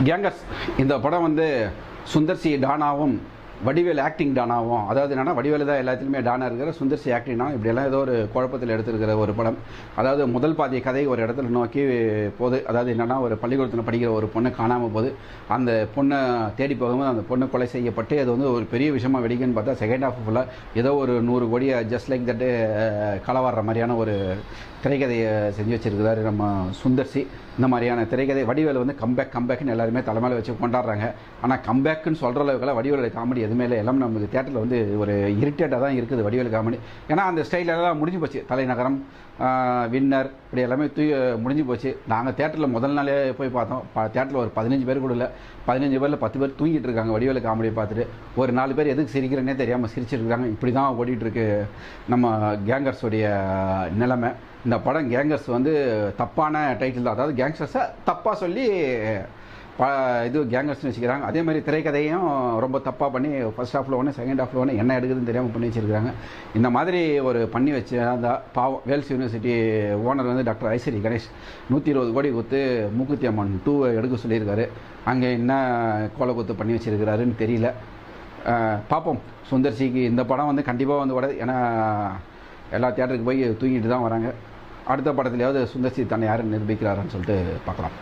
Gangers இந்த படம் வந்து சுந்தர் சி டானாவும் வடிவேல் ஆக்டிங் டானாவும், அதாவது என்னன்னா வடிவேல் தான் எல்லாத்துலேயுமே டானா இருக்கிற, சுந்தர் சி ஆக்டிங்னா இப்படியெல்லாம் ஏதோ ஒரு குழப்பத்தில் எடுத்துருக்கிற ஒரு படம். அதாவது முதல் பாதி கதை ஒரு இடத்துல நோக்கி போகுது. அதாவது என்னென்னா ஒரு பள்ளிக்கூடத்தில் படிக்கிற ஒரு பொண்ணு காணாமல் போகுது. அந்த பொண்ணை தேடி போகும்போது அந்த பொண்ணு கொலை செய்யப்பட்டு அது வந்து ஒரு பெரிய விஷயமா வெடிக்குன்னு பார்த்தா செகண்ட் ஹாஃப் ஃபுல்லாக ஏதோ ஒரு 100 கோடியை ஜஸ்ட் லைக் தட்டு களவாடுற மாதிரியான ஒரு திரைக்கதையை செஞ்சு வச்சுருக்கிறாரு நம்ம சுந்தர் சி. இந்த மாதிரியான திரைக்கதை வடிவேல் வந்து கம்பேக்னு எல்லாருமே தலைமையில் வச்சு கொண்டாடுறாங்க. ஆனால் கம்பேக்குன்னு சொல்கிற அளவுக்குலாம் வடிவேலோட காமெடி எதுவுமே இல்லை. எல்லாமே நமக்கு தேட்டரில் வந்து ஒரு இரிட்டேட்டாக தான் இருக்குது வடிவேல் காமெடி. ஏன்னா அந்த ஸ்டைலெல்லாம் முடிஞ்சு போச்சு. தலைநகரம், வின்னர், இப்படி எல்லாமே முடிஞ்சு போச்சு. நாங்கள் தேட்டரில் முதல் நாளே போய் பார்த்தோம். தேட்டரில் ஒரு 15 பேர் கூட இல்லை. 15 பேரில் 10 பேர் தூங்கிட்டு இருக்காங்க வடிவேல் காமெடியை பார்த்துட்டு. ஒரு 4 பேர் எதுக்கு சிரிக்கிறேன்னே தெரியாமல் சிரிச்சிருக்காங்க. இப்படி தான் ஓடிட்டுருக்கு நம்ம கேங்கர்ஸுடைய நிலைமை. இந்த படம் கேங்கர்ஸ் வந்து தப்பான டைட்டில் தான். அதாவது கேங்ஸ்டர்ஸை தப்பாக சொல்லி இது கேங்கர்ஸ்னு வச்சுக்கிறாங்க. அதே மாதிரி திரைக்கதையும் ரொம்ப தப்பாக பண்ணி ஃபர்ஸ்ட் ஹாஃபில் ஒன்று செகண்ட் ஹாஃபில் ஒன்று என்ன எடுக்குதுன்னு தெரியாமல் பண்ணி வச்சுருக்காங்க. இந்த மாதிரி ஒரு பண்ணி வச்சு அந்த பாவம் வேல்ஸ் யூனிவர்சிட்டி ஓனர் வந்து டாக்டர் ஐஸ்வரி கணேஷ் 120 கோடி கொடுத்து மூக்குத்தி அம்மன் 2 எடுக்க சொல்லியிருக்காரு. அங்கே என்ன கோலை குத்து பண்ணி வச்சுருக்கிறாருன்னு தெரியல. பார்ப்போம். சுந்தர் சிக்கு இந்த படம் வந்து கண்டிப்பாக வந்து வராது. ஏன்னா எல்லா தியேட்டருக்கு போய் தூங்கிட்டு தான் வராங்க. அடுத்த படத்துலையாவது சுந்தர் சி தன்னை யாரும் நிரூபிக்கிறாருன்னு சொல்லிட்டு பார்க்கலாம்.